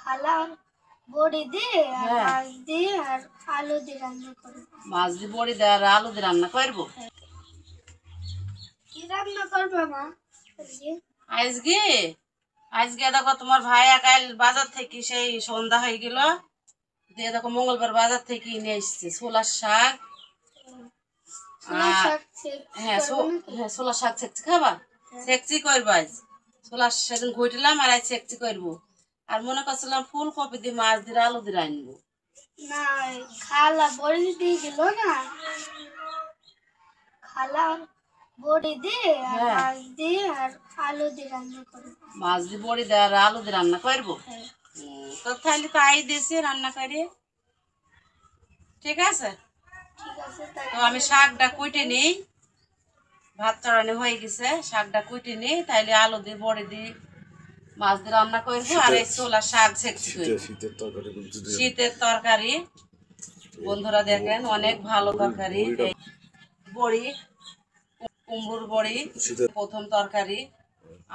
খালা বড়ি দিয়ে আর মাছ দিয়ে আর আলু দিয়ে রান্না করব। মাছ দিয়ে বড়ি দিয়ে আর আলু দিয়ে রান্না করব। কি রান্না করবে মা আজকে? আজকে দেখো তোমার ভাই কাল বাজার থেকে সেই সন্ধ্যা হয়ে গেল, দিয়ে দেখো মঙ্গলবার বাজার থেকে নিয়ে এসছে ছোলার শাক। হ্যাঁ ছোলার শাক সেকছি, খাবা? সেকছি করবো আজ ছোলার, সেদিন ঘুরলাম আর আজ সেকছি করবো। আর মনে করছিলাম ফুলকপি দিয়ে মাছ দিয়ে আলু দিয়ে রাখবো। না খালা বড়ি দিয়ে গেল না, খালা বড়ি দিয়ে আর মাছ দিয়ে আর আলু দিয়ে রান্না করব। মাছ দিয়ে বড়ি দিয়ে আর আলু দিয়ে রান্না করবো। তো তাহলে তাই দিয়েছে রান্না করে। ঠিক আছে, তো আমি শাকটা কুটে নিই, ভাত চড়ানো হয়ে গেছে, শাকটা কুটে নিই, তাইলে আলু দিয়ে বড়ি দিয়ে মাছ দিয়ে রান্না করবো। আর এই ছোলার শাক সেকছি, শীতের তরকারি। বন্ধুরা দেখেন অনেক ভালো তরকারি, বড়ি, কুমড়োর বড়ি প্রথম তরকারি।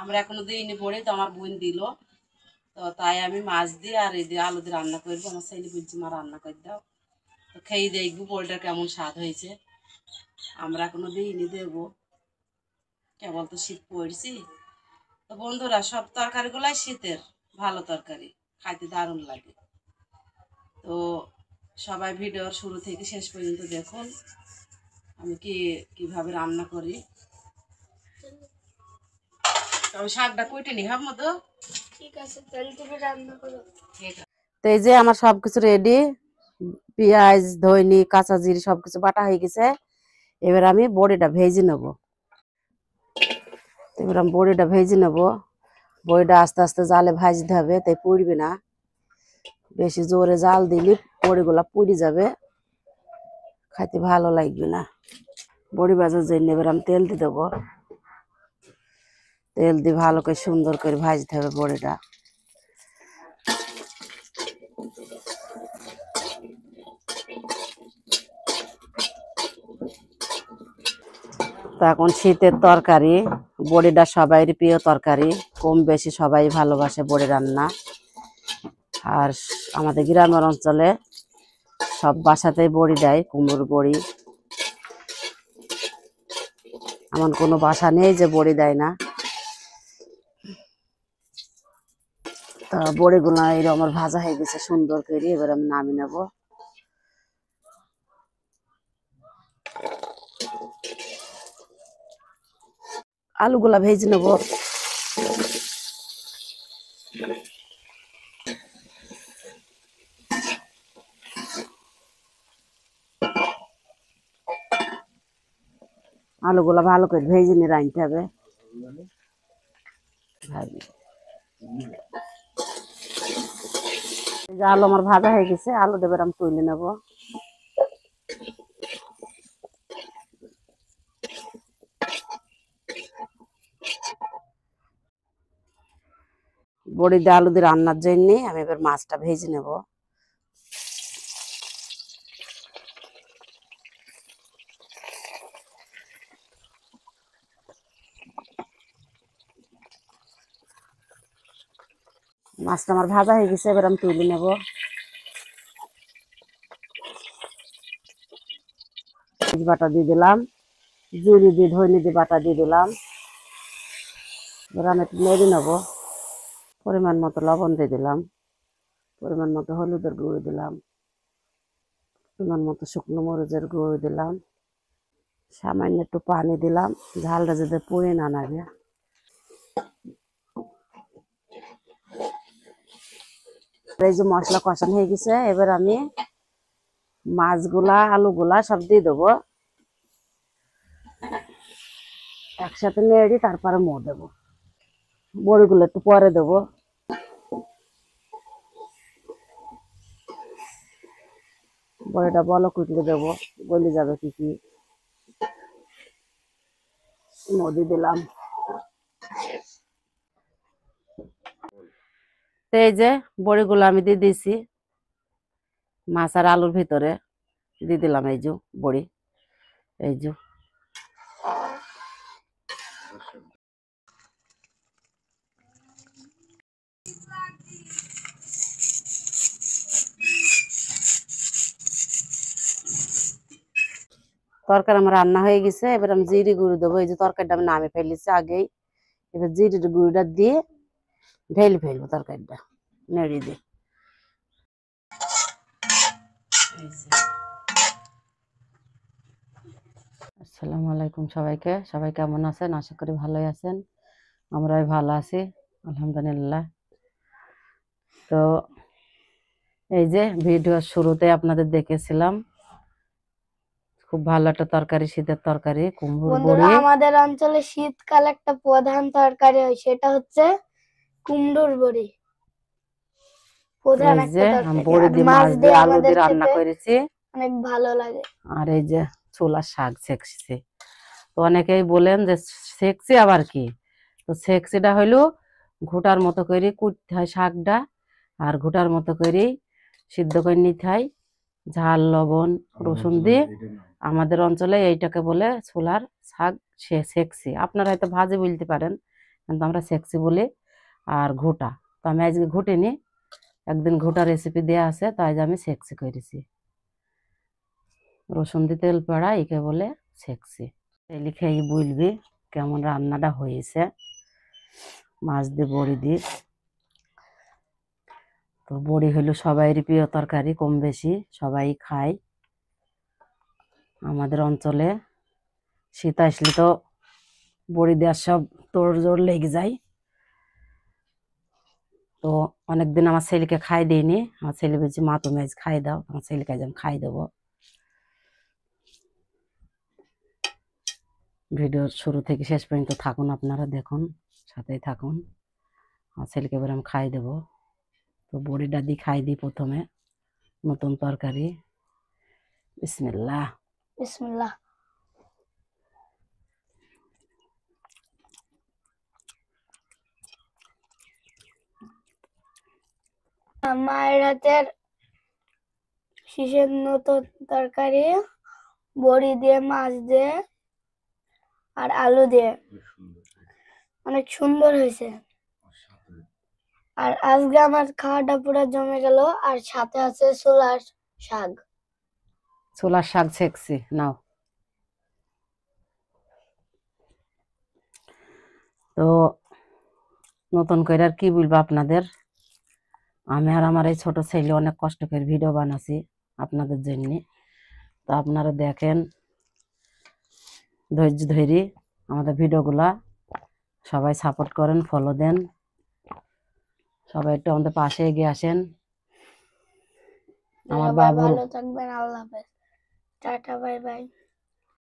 আমরা এখনো দিইনি বড়ি, তো আমার বোন দিল, তো তাই আমি মাছ দিয়ে আর এই দিয়ে আলু দিয়ে রান্না করবো। আমার ছেলে বলছি মা রান্না করে দাও, তো খেয়ে দেখবো বড়িটা কেমন স্বাদ হয়েছে। আমরা এখনো দিইনি, দেবো, কেবল তো শীত পড়ছি। তো বন্ধুরা সব তরকারিগুলাই শীতের ভালো তরকারি, খাইতে দারুণ লাগে। তো সবাই ভিডিওর শুরু থেকে শেষ পর্যন্ত দেখুন আমি কিভাবে রান্না করি। আমি শাকটা কুটে নি হব মতো। ঠিক আছে, তাহলে তুমি রান্না করো। তো এই যে আমার সবকিছু রেডি, পেঁয়াজ ধইনি কাঁচা জিরে সবকিছু বাটা হয়ে গেছে। এবার আমি বড়িটা ভেজে নেব। এবার আমি বড়িটা ভেজে নেব। বড়িটা আস্তে আস্তে জালে ভাজতে হবে, তাই পুড়বে না। বেশি জোরে জাল দিলে বড়িগুলা পুড়ে যাবে, খাইতে ভালো লাগবে না। বড়ি ভাজার জন্য এবার আমি তেল দিয়ে দেবো। তেল দিয়ে ভালো করে সুন্দর করে ভাজতে হবে বড়িটা। তো এখন শীতের তরকারি, বড়িটা সবাই প্রিয় তরকারি, কম বেশি সবাই ভালোবাসে বড়ি রান্না। আর আমাদের গ্রামের অঞ্চলে সব বাসাতেই বড়ি দেয়, কুমড়োর বড়ি। এমন কোনো বাসা নেই যে বড়ি দেয় না। তা বড়িগুলো এরকম আমার ভাজা হয়ে গেছে সুন্দর করে, এবার আমি নামিয়ে নেব। আলুগুলা ভেজে নেব। আলুগুলা ভালো করে ভেজে নিয়ে রাখতে হবে। আলু আমার ভাজা হয়ে গেছে, আলু দেবে আমি তুলে নেব। বড়ি দিয়ে আলু দিয়ে রান্নার জন্য আমি এবার মাছটা ভেজে নেব। মাছটা আমার ভাজা হয়ে গেছে, এবার আমি তুলে নেব। বাটা দিয়ে দিলাম, জিরে দিয়ে ধনে দিয়ে বাটা দিয়ে দিলাম। এবার আমি একটু নেড়ে নেব। পরিমাণ মতো লবণ দিয়ে দিলাম, পরিমাণ মতো হলুদের গুঁড়ো দিলাম, পরিমাণ মতো শুকনো মরিচের গুঁড়ো দিলাম, সামান্য একটু পানি দিলাম, ঝালটা যাতে পুড়ে না লাগে। এই যে মশলা কষানো হয়ে গেছে, এবার আমি মাছগুলা আলুগুলা সব দিয়ে দেবো, একসাথে নেড়ে তারপরে মো দেবো। বড়িগুলো একটু পরে দেবো। বড়িটা বলো কুটলে দেবো, গলে যাবে কি নদী দিলাম। এই যে বড়িগুলো আমি দিয়ে দিয়েছি মাছ আর আলুর ভিতরে, দিয়ে দিলাম এই যে বড়ি, এই যে তরকারি আমার রান্না হয়ে গেছে, এবার আমি জিরে গুঁড়ো দেবো। এই যে তরকারিটা আমি নামে ফেলেছি আগেই, এবার জিরে গুঁড়োটা দিয়ে ঢেলে ফেলবো তরকারিটা নেড়ে দিয়ে। আসসালামু আলাইকুম সবাইকে, সবাই কেমন আছেন? আশা করি ভালোই আছেন, আমরাই ভালো আছি আলহামদুলিল্লাহ। তো এই যে ভিডিওর শুরুতে আপনাদের দেখেছিলাম খুব ভালো একটা তরকারি, শীতের তরকারি কুমড়োর বন্ধুরা, বড়ি। আমাদের অঞ্চলে শীতকালে একটা প্রধান তরকারি হয়, সেটা হচ্ছে কুমড়োর বড়ি। প্রধান এই একটা যে আমি তরকারি, বড়ি আর দিয়ে মাছ মাছ দিয়ে দিয়ে আলু আমাদের দিয়ে রান্না খেতে করেছি। অনেক ভালো লাগে। আর এই যে ছোলার শাক ছেঁকছি। তো অনেকেই বলেন যে সেকসি আবার কি? তো সেকসিটা হইলো ঘোটার মতো করে কুটতে হয় শাকটা, আর ঘোটার মতো করে সিদ্ধ করে নিতে হয় ঝাল লবণ রসুন দিয়ে। আমাদের অঞ্চলে এইটাকে বলে ছোলার শাক সেকসি, আপনারা হয়তো ভাজি বলতে পারেন, কিন্তু আমরা সেকসি বলি। আর ঘোটা, তো আমি আজকে ঘুটিনি, একদিন ঘোটা রেসিপি দেওয়া আছে, তাই আমি সেকসি করেছি। রসুন দিয়ে তেল পেড়া একে বলে সেকসি। তেলি খেয়ে বলবি কেমন রান্নাটা হয়েছে মাছ দিয়ে বড়ি দিয়ে। তো বড়ি হলো সবাইয়ের প্রিয় তরকারি, কম বেশি সবাই খায় আমাদের অঞ্চলে। শীত আসলে তো বড়ি দেওয়ার সব তোড়জোড় লেগে যায়। তো অনেকদিন আমার ছেলেকে খাই দিইনি, আমার ছেলে বলছে মা তুমি আজ খাই দাও, আমার ছেলেকে আজ আমি খাই দেবো। ভিডিওর শুরু থেকে শেষ পর্যন্ত থাকুন, আপনারা দেখুন, সাথেই থাকুন। আমার ছেলেকে এবার আমি খাই দেবো। তো বড়িটা দিয়ে খাই দিই প্রথমে, নতুন তরকারি। বিসমিল্লাহ। বিসমিল্লাহ। মায়ের হাতের শীষের নতুন তরকারি, বড়ি দিয়ে মাছ দিয়ে আর আলু দিয়ে, অনেক সুন্দর হয়েছে। আর আজকে আমার খাওয়াটা পুরো জমে গেল। আর সাথে আছে ছোলার শাক। ছোলার শাক ছেঁকছি, নাও। তো নতুন করে আর কি বলবো আপনাদের, আমি আর আমার এই ছোট ছেলে অনেক কষ্ট করে ভিডিও বানাচ্ছি আপনাদের জন্য। তো আপনারা দেখেন, ধৈর্য ধরে আমাদের ভিডিওগুলা সবাই সাপোর্ট করেন, ফলো দেন, সবাই একটু আমাদের পাশে এগিয়ে আসেন। আমার সবাই বাবুর ভালো থাকবেন, আল্লাহ হাফেজ, টাটা, বাই বাই।